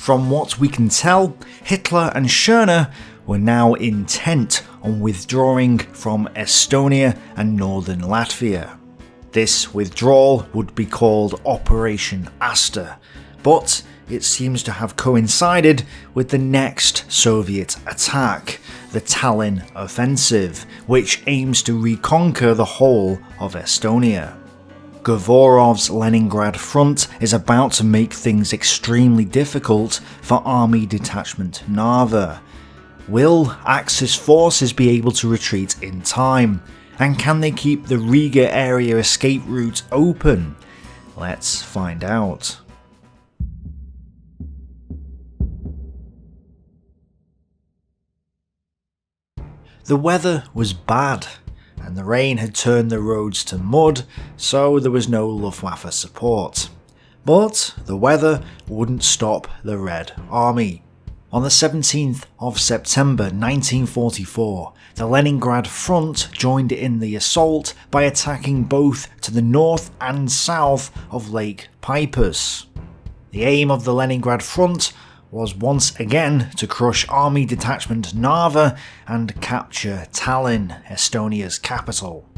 From what we can tell, Hitler and Schörner were now intent on withdrawing from Estonia and northern Latvia. This withdrawal would be called Operation Aster, but it seems to have coincided with the next Soviet attack, the Tallinn Offensive, which aims to reconquer the whole of Estonia. Govorov's Leningrad front is about to make things extremely difficult for Army Detachment Narva. Will Axis forces be able to retreat in time? And can they keep the Riga area escape route open? Let's find out. The weather was bad, and the rain had turned the roads to mud, so there was no Luftwaffe support. But the weather wouldn't stop the Red Army. On the 17th of September 1944, the Leningrad front joined in the assault by attacking both to the north and south of Lake Peipus. The aim of the Leningrad front was once again to crush Army Detachment Narva and capture Tallinn, Estonia's capital.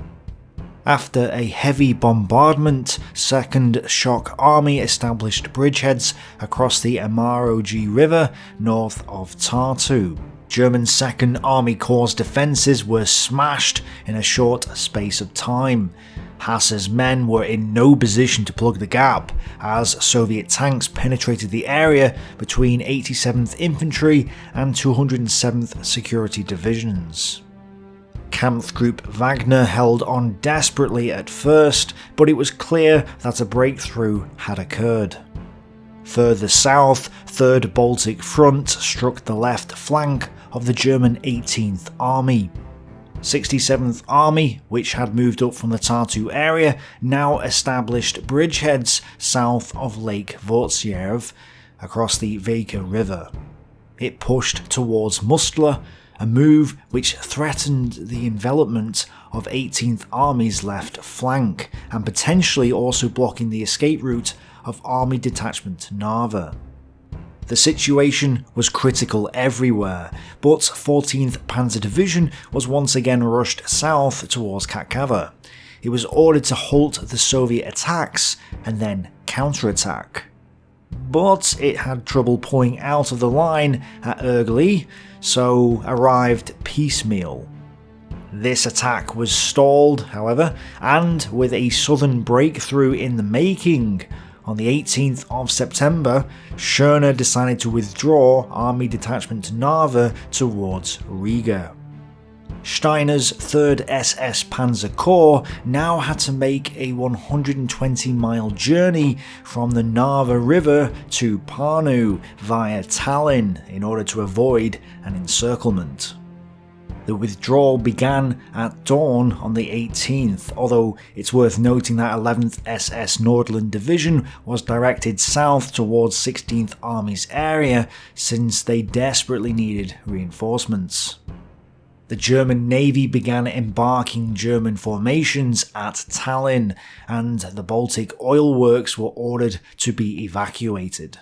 After a heavy bombardment, 2nd Shock Army established bridgeheads across the Amarogi River north of Tartu. German 2nd Army Corps' defences were smashed in a short space of time. Hasse's men were in no position to plug the gap, as Soviet tanks penetrated the area between 87th Infantry and 207th Security Divisions. Kampfgruppe Wagner held on desperately at first, but it was clear that a breakthrough had occurred. Further south, 3rd Baltic Front struck the left flank of the German 18th Army. 67th Army, which had moved up from the Tartu area, now established bridgeheads south of Lake Vortsjarv across the Vega River. It pushed towards Mustla, a move which threatened the envelopment of 18th Army's left flank, and potentially also blocking the escape route of Army Detachment Narva. The situation was critical everywhere, but 14th Panzer Division was once again rushed south towards Kakava. It was ordered to halt the Soviet attacks and then counterattack. But it had trouble pulling out of the line at Ergli, so arrived piecemeal. This attack was stalled, however, and with a southern breakthrough in the making, on the 18th of September, Schörner decided to withdraw Army Detachment Narva towards Riga. Steiner's 3rd SS Panzer Corps now had to make a 120-mile journey from the Narva River to Pärnu via Tallinn in order to avoid an encirclement. The withdrawal began at dawn on the 18th, although it's worth noting that 11th SS Nordland Division was directed south towards 16th Army's area since they desperately needed reinforcements. The German Navy began embarking German formations at Tallinn, and the Baltic oil works were ordered to be evacuated.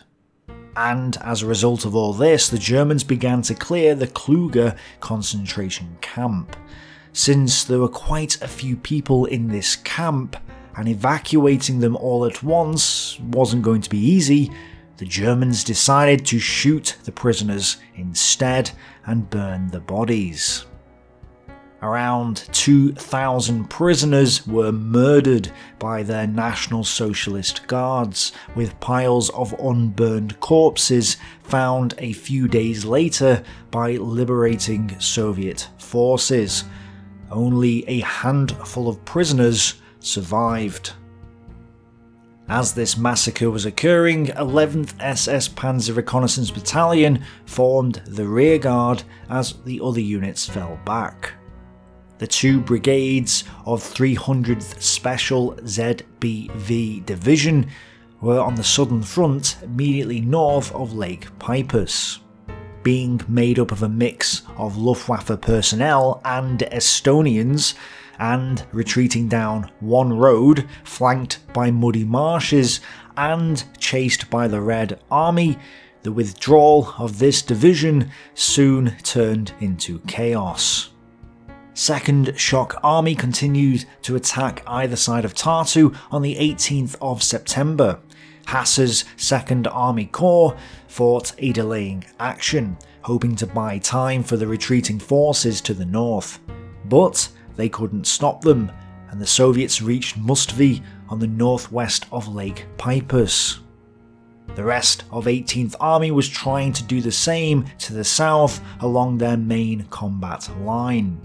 And as a result of all this, the Germans began to clear the Klooga concentration camp. Since there were quite a few people in this camp, and evacuating them all at once wasn't going to be easy, the Germans decided to shoot the prisoners instead and burn the bodies. Around 2,000 prisoners were murdered by their National Socialist Guards, with piles of unburned corpses found a few days later by liberating Soviet forces. Only a handful of prisoners survived. As this massacre was occurring, 11th SS Panzer Reconnaissance Battalion formed the rearguard as the other units fell back. The 2 brigades of 300th Special ZBV Division were on the southern front immediately north of Lake Peipus. Being made up of a mix of Luftwaffe personnel and Estonians, and retreating down one road flanked by muddy marshes and chased by the Red Army, The withdrawal of this division soon turned into chaos. 2nd Shock Army continued to attack either side of Tartu on the 18th of September. Hasse's 2nd Army Corps fought a delaying action, hoping to buy time for the retreating forces to the north. But they couldn't stop them, and the Soviets reached Mustvee on the northwest of Lake Peipus. The rest of 18th Army was trying to do the same to the south along their main combat line.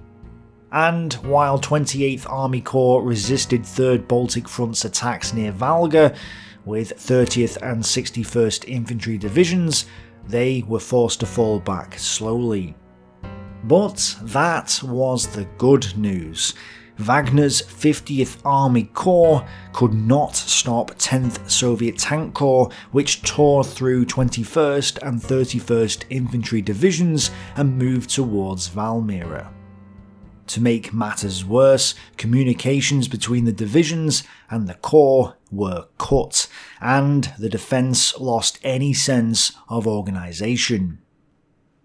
And while 28th Army Corps resisted 3rd Baltic Front's attacks near Valga, with 30th and 61st Infantry Divisions, they were forced to fall back slowly. But that was the good news. Wagner's 50th Army Corps could not stop 10th Soviet Tank Corps, which tore through 21st and 31st Infantry Divisions and moved towards Valmiera. To make matters worse, communications between the divisions and the corps were cut, and the defence lost any sense of organisation.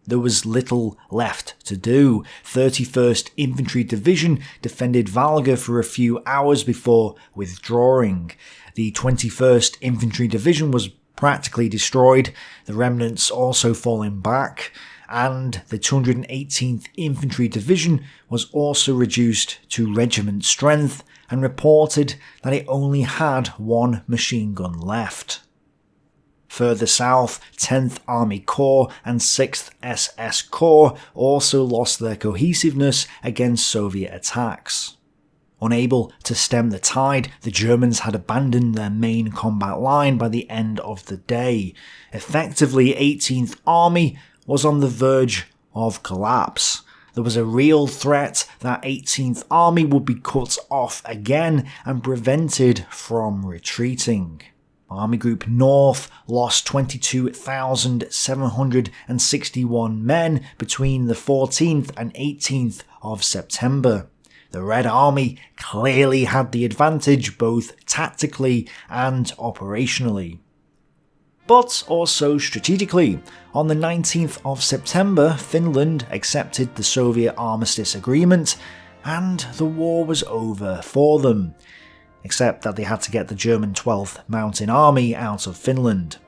There was little left to do. 31st Infantry Division defended Valga for a few hours before withdrawing. The 21st Infantry Division was practically destroyed, the remnants also falling back, and the 218th Infantry Division was also reduced to regiment strength and reported that it only had one machine gun left. Further south, 10th Army Corps and 6th SS Corps also lost their cohesiveness against Soviet attacks. Unable to stem the tide, the Germans had abandoned their main combat line by the end of the day. Effectively, 18th Army was on the verge of collapse. There was a real threat that 18th Army would be cut off again and prevented from retreating. Army Group North lost 22,761 men between the 14th and 18th of September. The Red Army clearly had the advantage both tactically and operationally. But also strategically. On the 19th of September, Finland accepted the Soviet armistice agreement, and the war was over for them. Except that they had to get the German 12th Mountain Army out of Finland.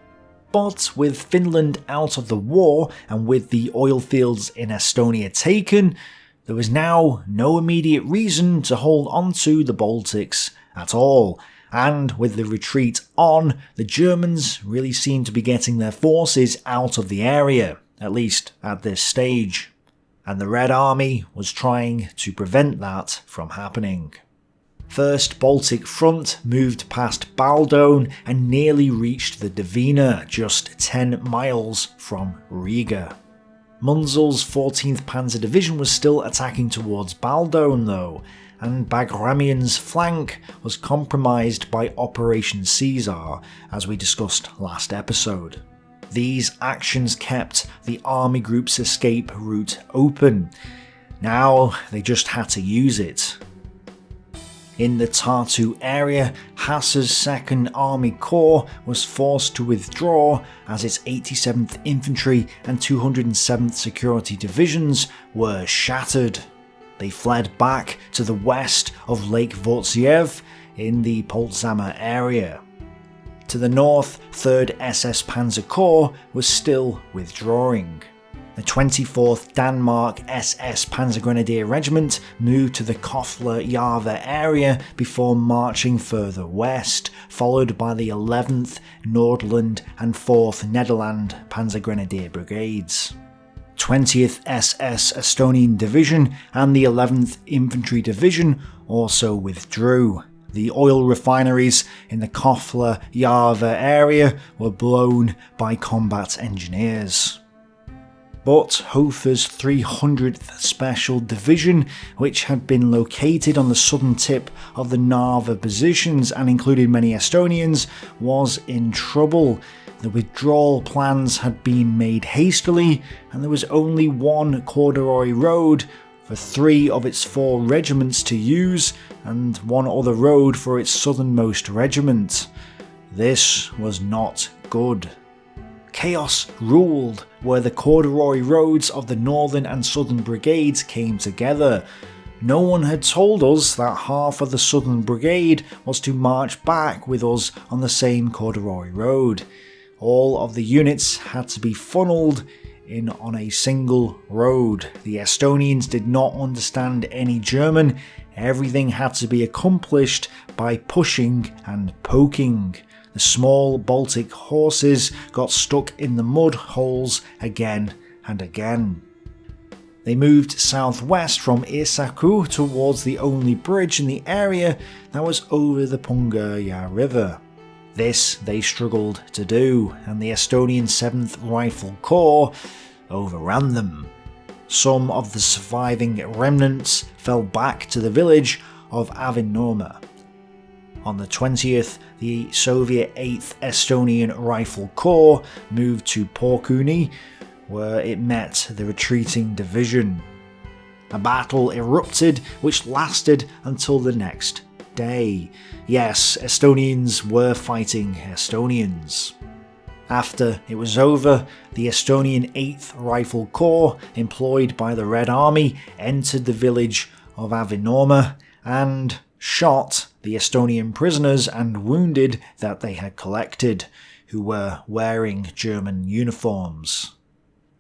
But with Finland out of the war, and with the oil fields in Estonia taken, there was now no immediate reason to hold on to the Baltics at all. And with the retreat on, the Germans really seemed to be getting their forces out of the area, at least at this stage. And the Red Army was trying to prevent that from happening. 1st Baltic Front moved past Baldone and nearly reached the Divina, just 10 miles from Riga. Munzel's 14th Panzer Division was still attacking towards Baldone though, and Bagramian's flank was compromised by Operation Caesar, as we discussed last episode. These actions kept the army group's escape route open. Now they just had to use it. In the Tartu area, Hasse's 2nd Army Corps was forced to withdraw as its 87th Infantry and 207th Security Divisions were shattered. They fled back to the west of Lake Vortsiev in the Poltsama area. To the north, 3rd SS Panzer Corps was still withdrawing. The 24th Denmark SS Panzergrenadier Regiment moved to the Kofler Järve area before marching further west, followed by the 11th Nordland and 4th Nederland Panzergrenadier Brigades. 20th SS Estonian Division and the 11th Infantry Division also withdrew. The oil refineries in the Kofler Järve area were blown by combat engineers. But Hofer's 300th Special Division, which had been located on the southern tip of the Narva positions and included many Estonians, was in trouble. The withdrawal plans had been made hastily, and there was only one corduroy road for 3 of its 4 regiments to use, and one other road for its southernmost regiment. This was not good. Chaos ruled where the corduroy roads of the northern and southern brigades came together. No one had told us that half of the southern brigade was to march back with us on the same corduroy road. All of the units had to be funneled in on a single road. The Estonians did not understand any German. Everything had to be accomplished by pushing and poking. The small Baltic horses got stuck in the mud holes again and again. They moved southwest from Iisaku towards the only bridge in the area that was over the Pungaja River. This they struggled to do, and the Estonian 7th Rifle Corps overran them. Some of the surviving remnants fell back to the village of Avinorma. On the 20th, the Soviet 8th Estonian Rifle Corps moved to Porkuni, where it met the retreating division. A battle erupted which lasted until the next day. Yes, Estonians were fighting Estonians. After it was over, the Estonian 8th Rifle Corps, employed by the Red Army, entered the village of Avinorma and shot the Estonian prisoners and wounded that they had collected, who were wearing German uniforms.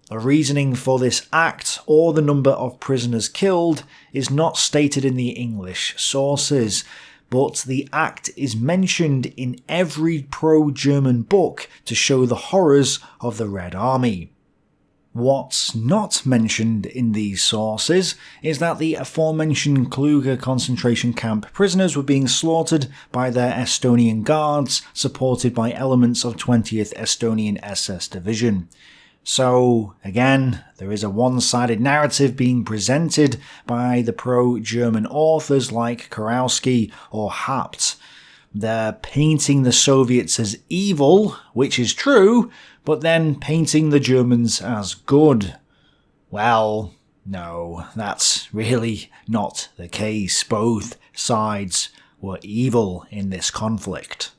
The reasoning for this act, or the number of prisoners killed, is not stated in the English sources, but the act is mentioned in every pro-German book to show the horrors of the Red Army. What's not mentioned in these sources is that the aforementioned Klooga concentration camp prisoners were being slaughtered by their Estonian guards, supported by elements of 20th Estonian SS Division. So, again, there is a one-sided narrative being presented by the pro-German authors like Kurowski or Hapt. They're painting the Soviets as evil, which is true, but then painting the Germans as good. Well, no, that's really not the case. Both sides were evil in this conflict.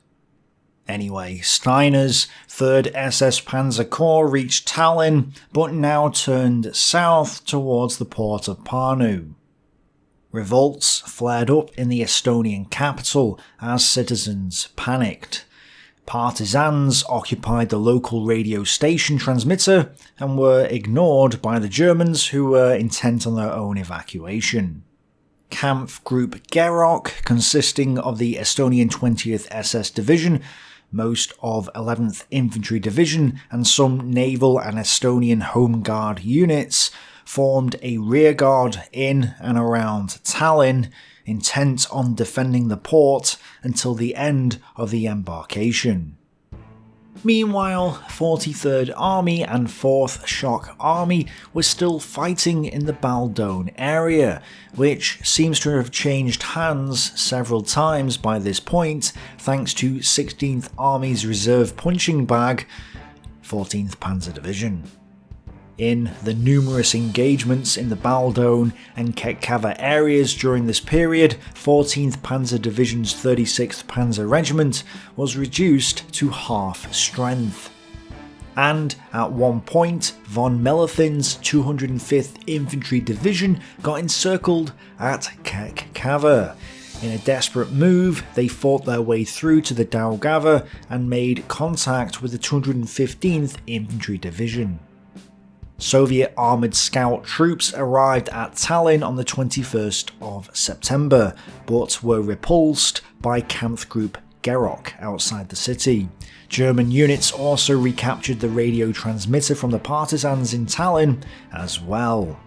Anyway, Steiner's 3rd SS Panzer Corps reached Tallinn, but now turned south towards the port of Pärnu. Revolts flared up in the Estonian capital as citizens panicked. Partisans occupied the local radio station transmitter and were ignored by the Germans, who were intent on their own evacuation. Kampfgruppe Gerok, consisting of the Estonian 20th SS Division, most of 11th Infantry Division, and some naval and Estonian Home Guard units, formed a rearguard in and around Tallinn, intent on defending the port until the end of the embarkation. Meanwhile, 43rd Army and 4th Shock Army were still fighting in the Baldone area, which seems to have changed hands several times by this point, thanks to 16th Army's reserve punching bag, 14th Panzer Division. In the numerous engagements in the Baldone and Ketkava areas during this period, 14th Panzer Division's 36th Panzer Regiment was reduced to half strength. And at one point, von Mellenthin's 205th Infantry Division got encircled at Ketkava. In a desperate move, they fought their way through to the Daugava and made contact with the 215th Infantry Division. Soviet armoured scout troops arrived at Tallinn on the 21st of September, but were repulsed by Kampfgruppe Gerok outside the city. German units also recaptured the radio transmitter from the partisans in Tallinn as well.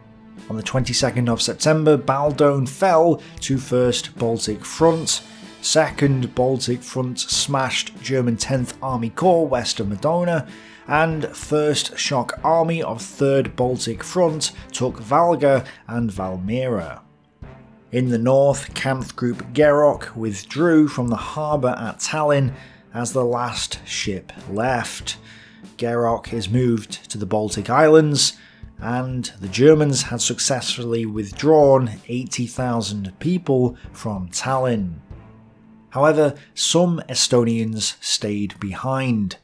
On the 22nd of September, Baldone fell to 1st Baltic Front. 2nd Baltic Front smashed German 10th Army Corps west of Madona, and 1st Shock Army of 3rd Baltic Front took Valga and Valmiera. In the north, Kampfgruppe Gerok withdrew from the harbour at Tallinn as the last ship left. Gerok is moved to the Baltic Islands, and the Germans had successfully withdrawn 80,000 people from Tallinn. However, some Estonians stayed behind.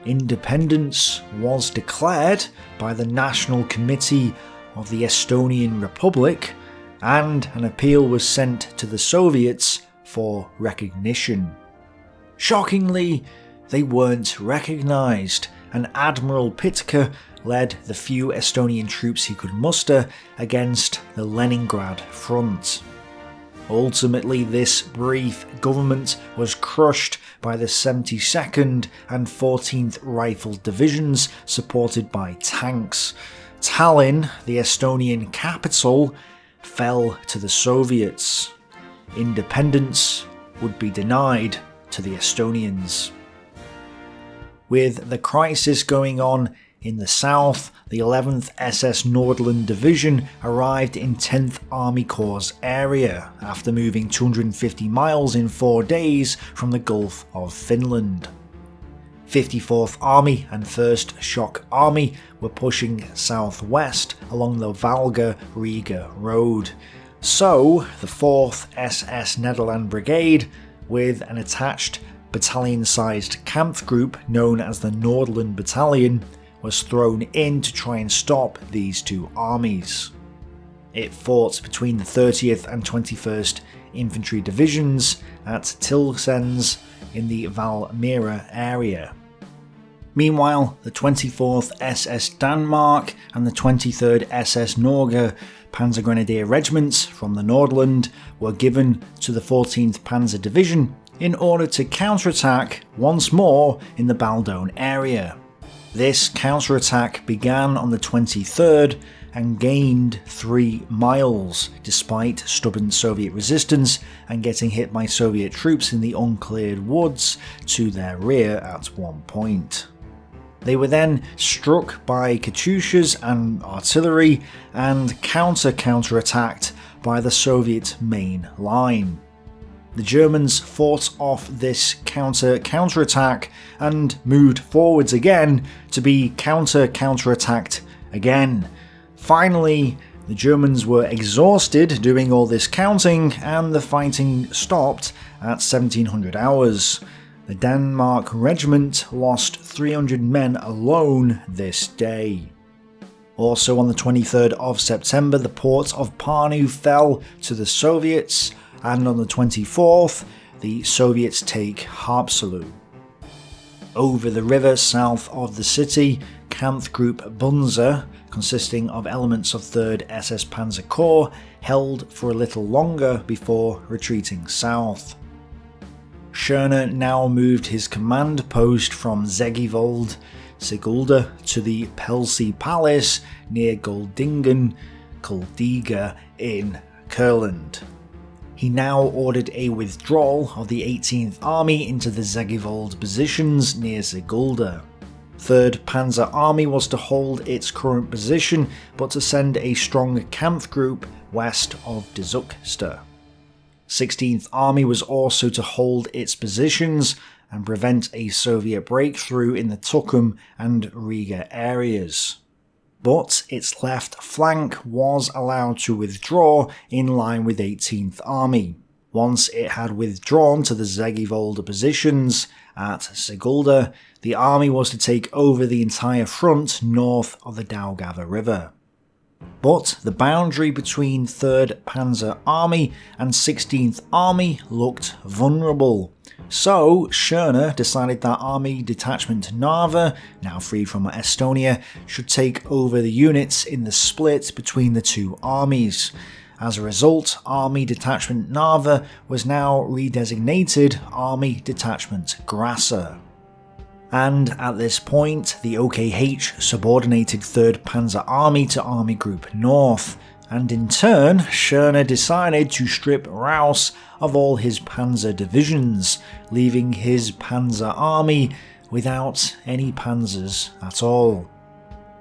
Independence was declared by the National Committee of the Estonian Republic, and an appeal was sent to the Soviets for recognition. Shockingly, they weren't recognised, and Admiral Pitka led the few Estonian troops he could muster against the Leningrad front. Ultimately, this brief government was crushed by the 72nd and 14th Rifle Divisions, supported by tanks. Tallinn, the Estonian capital, fell to the Soviets. Independence would be denied to the Estonians. With the crisis going on in the south, the 11th SS Nordland Division arrived in 10th Army Corps' area after moving 250 miles in 4 days from the Gulf of Finland. 54th Army and 1st Shock Army were pushing southwest along the Valga-Riga road. So, the 4th SS Nederland Brigade, with an attached battalion-sized Kampfgruppe known as the Nordland Battalion, was thrown in to try and stop these two armies. It fought between the 30th and 21st Infantry Divisions at Tilsens in the Valmiera area. Meanwhile, the 24th SS Denmark and the 23rd SS Norge Panzer Grenadier Regiments from the Nordland were given to the 14th Panzer Division in order to counterattack once more in the Baldone area. This counterattack began on the 23rd and gained 3 miles, despite stubborn Soviet resistance and getting hit by Soviet troops in the uncleared woods to their rear at one point. They were then struck by Katyushas and artillery and counterattacked by the Soviet main line. The Germans fought off this counterattack and moved forwards again to be counterattacked again. Finally, the Germans were exhausted doing all this counting, and the fighting stopped at 1700 hours. The Denmark regiment lost 300 men alone this day. Also on the 23rd of September, the port of Pärnu fell to the Soviets, and on the 24th, the Soviets take Haapsalu. Over the river south of the city, Kampfgruppe Panzer, consisting of elements of 3rd SS Panzer Corps, held for a little longer before retreating south. Schörner now moved his command post from Zegivold, Sigulda, to the Pelsi Palace near Goldingen, Kuldiga in Courland. He now ordered a withdrawal of the 18th Army into the Zegivold positions near Sigulda. 3rd Panzer Army was to hold its current position, but to send a strong Kampfgruppe west of Dzukste. 16th Army was also to hold its positions and prevent a Soviet breakthrough in the Tukum and Riga areas. But its left flank was allowed to withdraw in line with 18th Army. Once it had withdrawn to the Zegivold positions at Sigulda, the army was to take over the entire front north of the Daugava River. But the boundary between 3rd Panzer Army and 16th Army looked vulnerable. So Schörner decided that Army Detachment Narva, now free from Estonia, should take over the units in the split between the two armies. As a result, Army Detachment Narva was now redesignated Army Detachment Grasser. And at this point, the OKH subordinated 3rd Panzer Army to Army Group North, and in turn, Schörner decided to strip Raus of all his panzer divisions, leaving his Panzer Army without any panzers at all.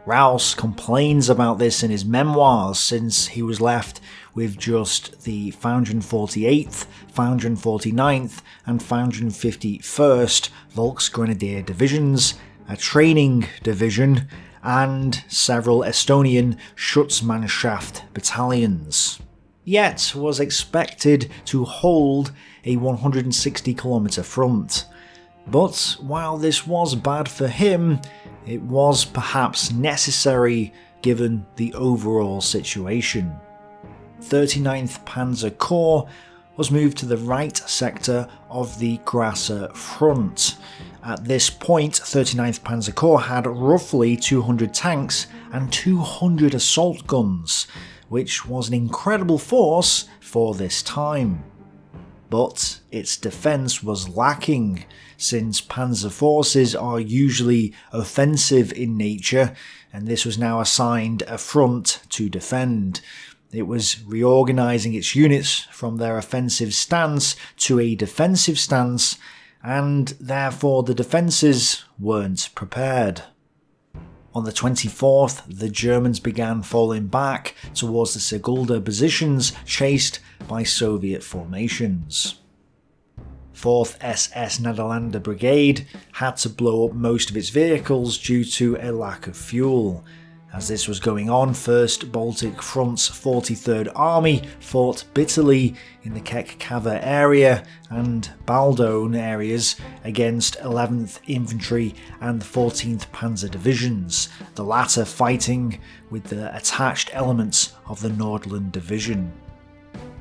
Raus complains about this in his memoirs, since he was left with just the 548th, 549th and 551st Volksgrenadier divisions, a training division, and several Estonian Schutzmannschaft battalions. Yet was expected to hold a 160 km front. But while this was bad for him, it was perhaps necessary given the overall situation. 39th Panzer Corps was moved to the right sector of the Grasser front. At this point, 39th Panzer Corps had roughly 200 tanks and 200 assault guns, which was an incredible force for this time. But its defence was lacking, since panzer forces are usually offensive in nature, and this was now assigned a front to defend. It was reorganising its units from their offensive stance to a defensive stance, and therefore the defences weren't prepared. On the 24th, the Germans began falling back towards the Sigulda positions, chased by Soviet formations. 4th SS Nederlander Brigade had to blow up most of its vehicles due to a lack of fuel. As this was going on, 1st Baltic Front's 43rd Army fought bitterly in the Kekkava area and Baldone areas against 11th Infantry and 14th Panzer Divisions, the latter fighting with the attached elements of the Nordland Division.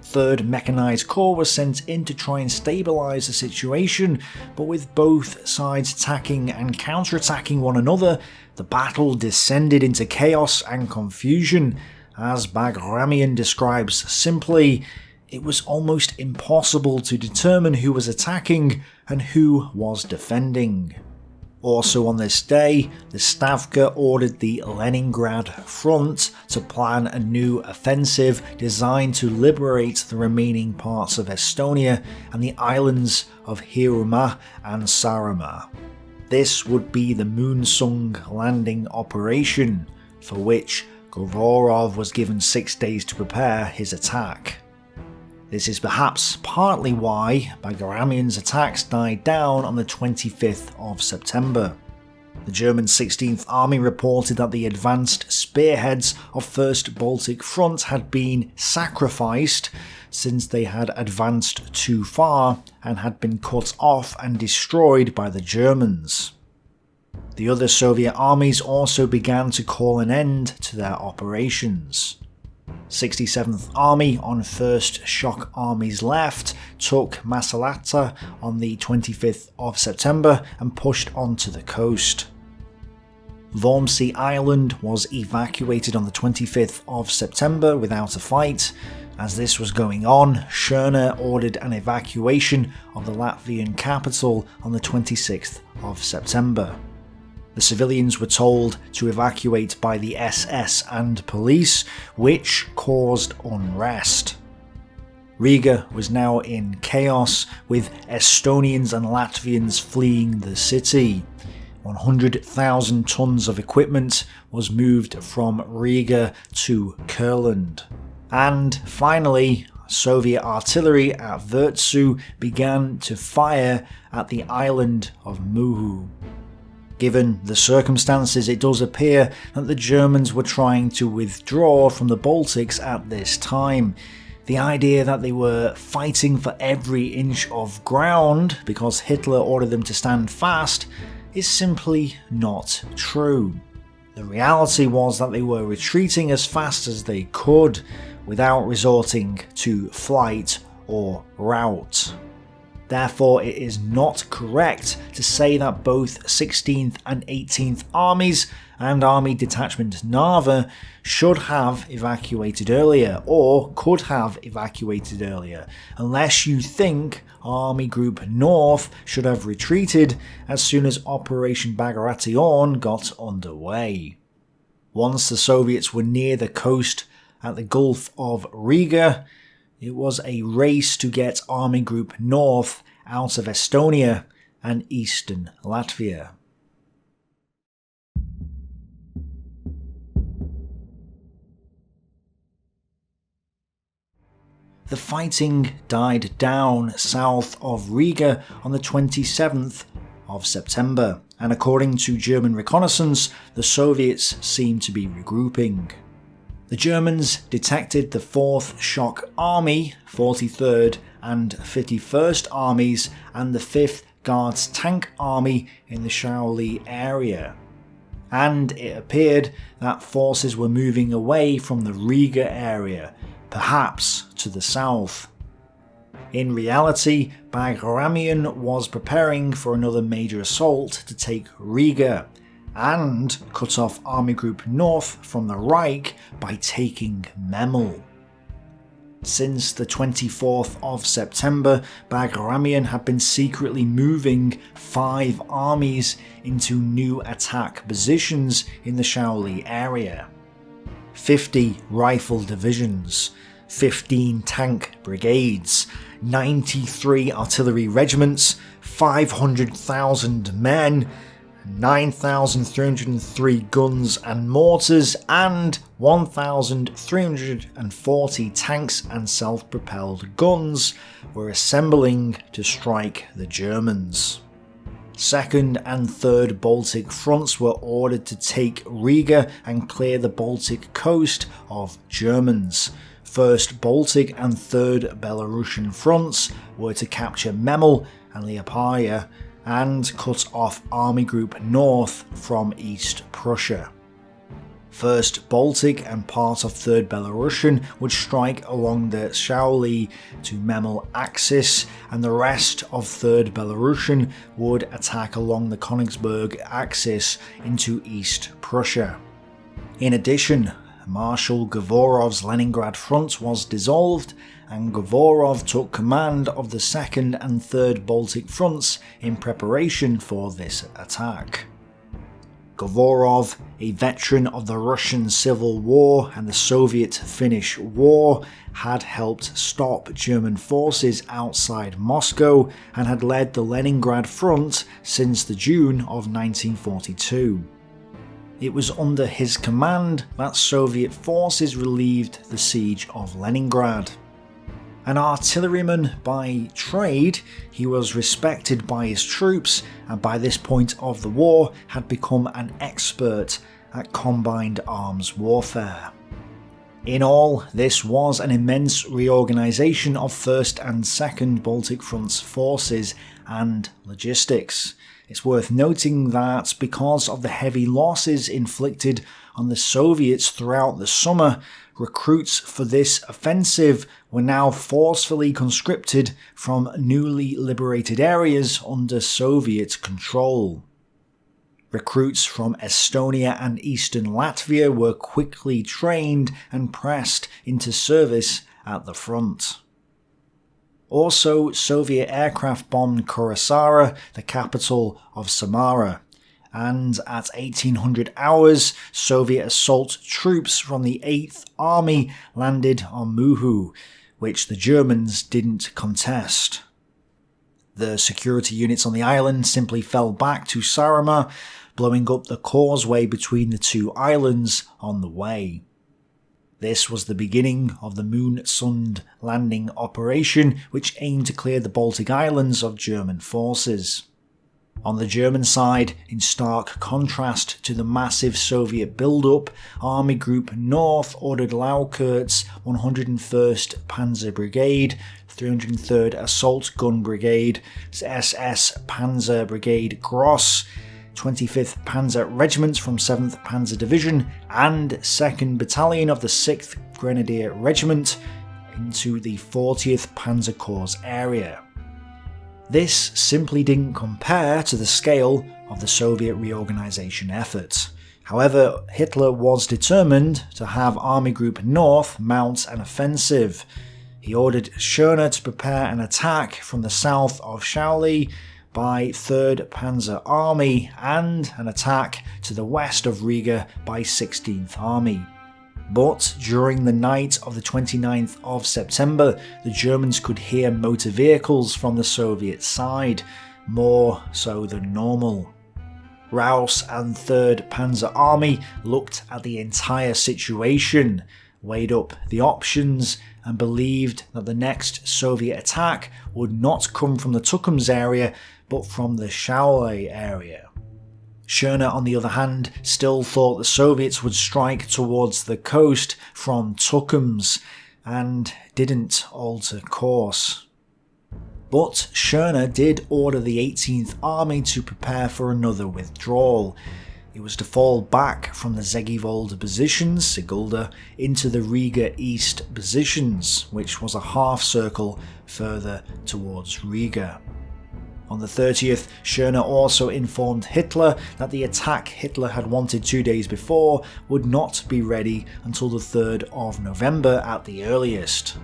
3rd Mechanised Corps was sent in to try and stabilise the situation, but with both sides attacking and counter-attacking one another, the battle descended into chaos and confusion. As Bagramian describes simply, it was almost impossible to determine who was attacking and who was defending. Also on this day, the Stavka ordered the Leningrad front to plan a new offensive designed to liberate the remaining parts of Estonia and the islands of Hiiumaa and Saaremaa. This would be the Moonsung landing operation, for which Govorov was given 6 days to prepare his attack. This is perhaps partly why Bagramian's attacks died down on the 25th of September. The German 16th Army reported that the advanced spearheads of 1st Baltic Front had been sacrificed since they had advanced too far and had been cut off and destroyed by the Germans. The other Soviet armies also began to call an end to their operations. 67th Army on 1st Shock Army's left took Masalata on the 25th of September and pushed onto the coast. Vormsi Island was evacuated on the 25th of September without a fight. As this was going on, Schörner ordered an evacuation of the Latvian capital on the 26th of September. The civilians were told to evacuate by the SS and police, which caused unrest. Riga was now in chaos, with Estonians and Latvians fleeing the city. 100,000 tons of equipment was moved from Riga to Courland. And finally, Soviet artillery at Virtsu began to fire at the island of Muhu. Given the circumstances, it does appear that the Germans were trying to withdraw from the Baltics at this time. The idea that they were fighting for every inch of ground because Hitler ordered them to stand fast is simply not true. The reality was that they were retreating as fast as they could without resorting to flight or rout. Therefore, it is not correct to say that both 16th and 18th Armies and Army Detachment Narva should have evacuated earlier, or could have evacuated earlier, unless you think Army Group North should have retreated as soon as Operation Bagration got underway. Once the Soviets were near the coast at the Gulf of Riga, it was a race to get Army Group North out of Estonia and eastern Latvia. The fighting died down south of Riga on the 27th of September, and according to German reconnaissance, the Soviets seemed to be regrouping. The Germans detected the 4th Shock Army, 43rd and 51st Armies, and the 5th Guard's tank army in the Shaoli area, and it appeared that forces were moving away from the Riga area, perhaps to the south. In reality, Bagramian was preparing for another major assault to take Riga, and cut off Army Group North from the Reich by taking Memel. Since the 24th of September, Bagramian had been secretly moving 5 armies into new attack positions in the Shaoli area. 50 rifle divisions, 15 tank brigades, 93 artillery regiments, 500,000 men, 9,303 guns and mortars, and 1,340 tanks and self-propelled guns were assembling to strike the Germans. 2nd and 3rd Baltic fronts were ordered to take Riga and clear the Baltic coast of Germans. 1st Baltic and 3rd Belarusian fronts were to capture Memel and Liepaja and cut off Army Group North from East Prussia. 1st Baltic and part of 3rd Belarusian would strike along the Shaoli to Memel axis, and the rest of 3rd Belarusian would attack along the Königsberg axis into East Prussia. In addition, Marshal Govorov's Leningrad front was dissolved, and Govorov took command of the 2nd and 3rd Baltic fronts in preparation for this attack. Govorov, a veteran of the Russian Civil War and the Soviet-Finnish War, had helped stop German forces outside Moscow and had led the Leningrad front since the June of 1942. It was under his command that Soviet forces relieved the siege of Leningrad. An artilleryman by trade, he was respected by his troops, and by this point of the war had become an expert at combined arms warfare. In all, this was an immense reorganisation of 1st and 2nd Baltic Front's forces and logistics. It's worth noting that because of the heavy losses inflicted on the Soviets throughout the summer, recruits for this offensive were now forcefully conscripted from newly liberated areas under Soviet control. Recruits from Estonia and eastern Latvia were quickly trained and pressed into service at the front. Also, Soviet aircraft bombed Kuressaare, the capital of Samara, and at 1800 hours, Soviet assault troops from the 8th Army landed on Muhu, which the Germans didn't contest. The security units on the island simply fell back to Saaremaa, blowing up the causeway between the 2 islands on the way. This was the beginning of the Moonsund landing operation, which aimed to clear the Baltic Islands of German forces. On the German side, in stark contrast to the massive Soviet build-up, Army Group North ordered Laukert's 101st Panzer Brigade, 303rd Assault Gun Brigade, SS Panzer Brigade Gross, 25th Panzer Regiment from 7th Panzer Division, and 2nd Battalion of the 6th Grenadier Regiment into the 40th Panzer Corps area. This simply didn't compare to the scale of the Soviet reorganisation effort. However, Hitler was determined to have Army Group North mount an offensive. He ordered Schörner to prepare an attack from the south of Shaoli by 3rd Panzer Army and an attack to the west of Riga by 16th Army. But during the night of the 29th of September, the Germans could hear motor vehicles from the Soviet side, more so than normal. Raus and 3rd Panzer Army looked at the entire situation, weighed up the options, and believed that the next Soviet attack would not come from the Tukums area, but from the Shaoli area. Schörner, on the other hand, still thought the Soviets would strike towards the coast from Tukums, and didn't alter course. But Schörner did order the 18th Army to prepare for another withdrawal. It was to fall back from the Zeggevold positions, Sigulda, into the Riga East positions, which was a half circle further towards Riga. On the 30th, Schörner also informed Hitler that the attack Hitler had wanted 2 days before would not be ready until the 3rd of November at the earliest.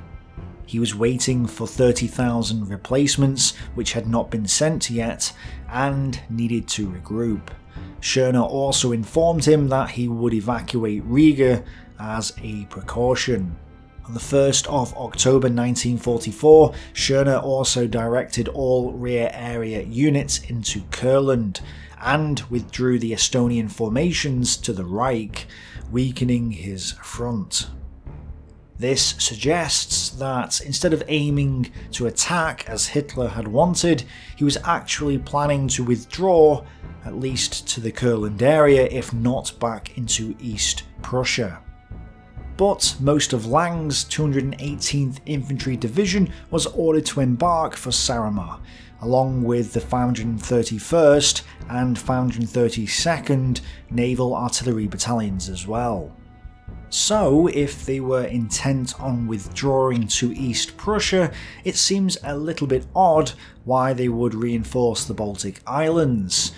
He was waiting for 30,000 replacements, which had not been sent yet, and needed to regroup. Schörner also informed him that he would evacuate Riga as a precaution. On the 1st of October 1944, Schörner also directed all rear area units into Courland, and withdrew the Estonian formations to the Reich, weakening his front. This suggests that instead of aiming to attack as Hitler had wanted, he was actually planning to withdraw, at least to the Courland area, if not back into East Prussia. But most of Lang's 218th Infantry Division was ordered to embark for Saaremaa, along with the 531st and 532nd Naval Artillery Battalions as well. So, if they were intent on withdrawing to East Prussia, it seems a little bit odd why they would reinforce the Baltic Islands.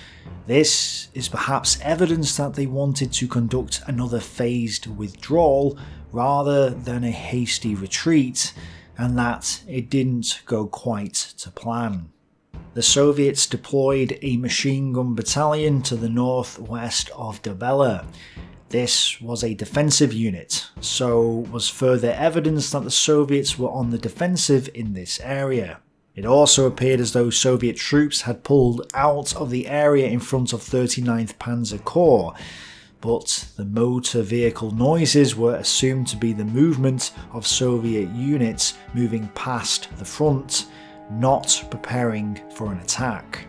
This is perhaps evidence that they wanted to conduct another phased withdrawal rather than a hasty retreat, and that it didn't go quite to plan. The Soviets deployed a machine gun battalion to the northwest of Dobele. This was a defensive unit, so was further evidence that the Soviets were on the defensive in this area. It also appeared as though Soviet troops had pulled out of the area in front of 39th Panzer Corps, but the motor vehicle noises were assumed to be the movement of Soviet units moving past the front, not preparing for an attack.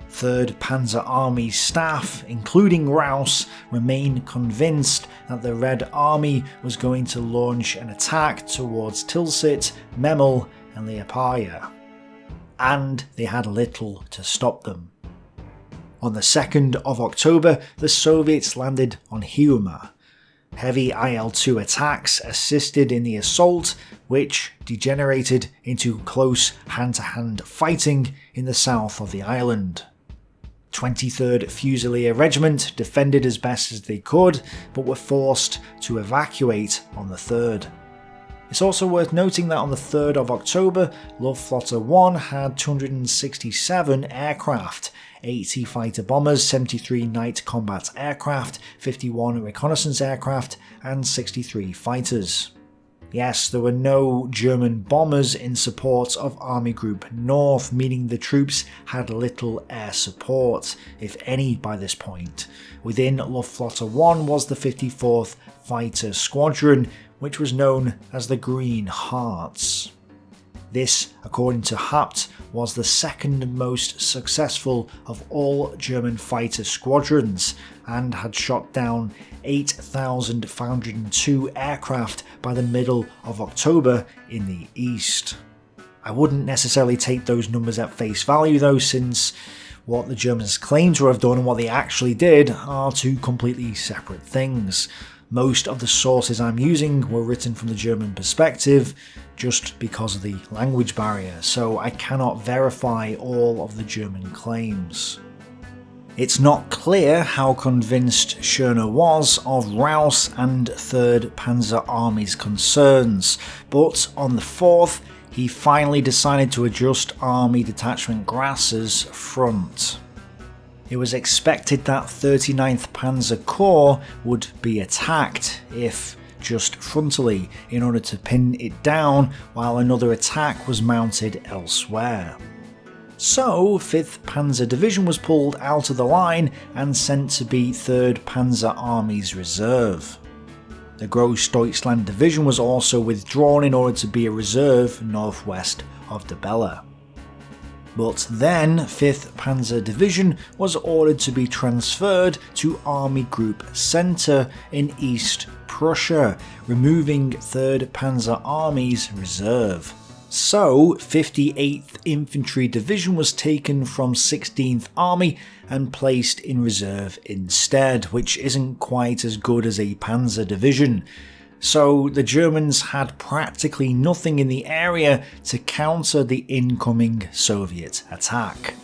3rd Panzer Army staff, including Raus, remained convinced that the Red Army was going to launch an attack towards Tilsit, Memel and Liepaja, and they had little to stop them. On the 2nd of October, the Soviets landed on Hiiumaa. Heavy IL-2 attacks assisted in the assault, which degenerated into close hand-to-hand fighting in the south of the island. 23rd Fusilier Regiment defended as best as they could, but were forced to evacuate on the 3rd. It's also worth noting that on the 3rd of October, Luftflotte 1 had 267 aircraft, 80 fighter bombers, 73 night combat aircraft, 51 reconnaissance aircraft, and 63 fighters. Yes, there were no German bombers in support of Army Group North, meaning the troops had little air support, if any by this point. Within Luftflotte 1 was the 54th Fighter Squadron, which was known as the Green Hearts. This, according to Haupt, was the second most successful of all German fighter squadrons, and had shot down 8,502 aircraft by the middle of October in the east. I wouldn't necessarily take those numbers at face value though, since what the Germans claim to have done and what they actually did are two completely separate things. Most of the sources I'm using were written from the German perspective, just because of the language barrier, so I cannot verify all of the German claims. It's not clear how convinced Schörner was of Raus and 3rd Panzer Army's concerns, but on the 4th, he finally decided to adjust Army Detachment Gras's front. It was expected that 39th Panzer Corps would be attacked, if just frontally, in order to pin it down while another attack was mounted elsewhere. So, 5th Panzer Division was pulled out of the line and sent to be 3rd Panzer Army's reserve. The Großdeutschland Division was also withdrawn in order to be a reserve northwest of Dobele. But then 5th Panzer Division was ordered to be transferred to Army Group Centre in East Prussia, removing 3rd Panzer Army's reserve. So 58th Infantry Division was taken from 16th Army and placed in reserve instead, which isn't quite as good as a Panzer division. So the Germans had practically nothing in the area to counter the incoming Soviet attack.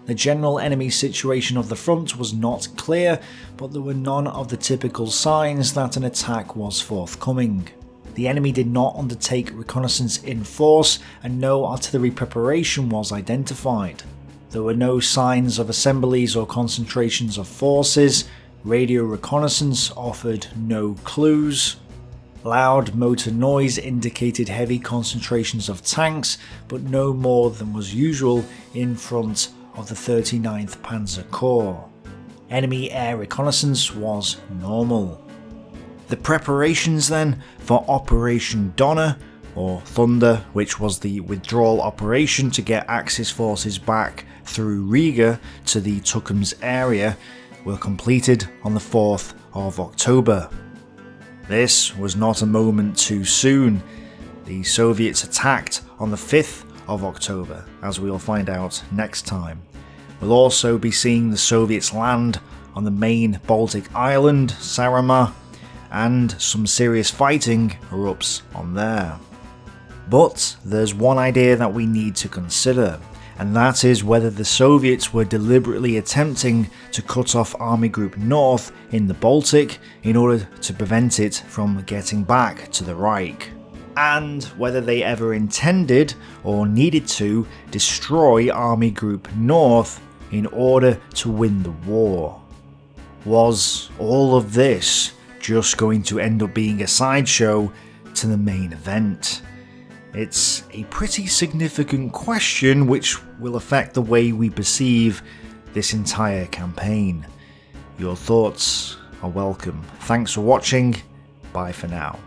The general enemy situation of the front was not clear, but there were none of the typical signs that an attack was forthcoming. The enemy did not undertake reconnaissance in force, and no artillery preparation was identified. There were no signs of assemblies or concentrations of forces. Radio reconnaissance offered no clues. Loud motor noise indicated heavy concentrations of tanks, but no more than was usual in front of the 39th Panzer Corps. Enemy air reconnaissance was normal. The preparations then for Operation Donner, or Thunder, which was the withdrawal operation to get Axis forces back through Riga to the Tukums area, were completed on the 4th of October. This was not a moment too soon. The Soviets attacked on the 5th of October, as we'll find out next time. We'll also be seeing the Soviets land on the main Baltic island, Saaremaa, and some serious fighting erupts on there. But there's one idea that we need to consider, and that is whether the Soviets were deliberately attempting to cut off Army Group North in the Baltic in order to prevent it from getting back to the Reich, and whether they ever intended or needed to destroy Army Group North in order to win the war. Was all of this just going to end up being a sideshow to the main event? It's a pretty significant question which will affect the way we perceive this entire campaign. Your thoughts are welcome. Thanks for watching. Bye for now.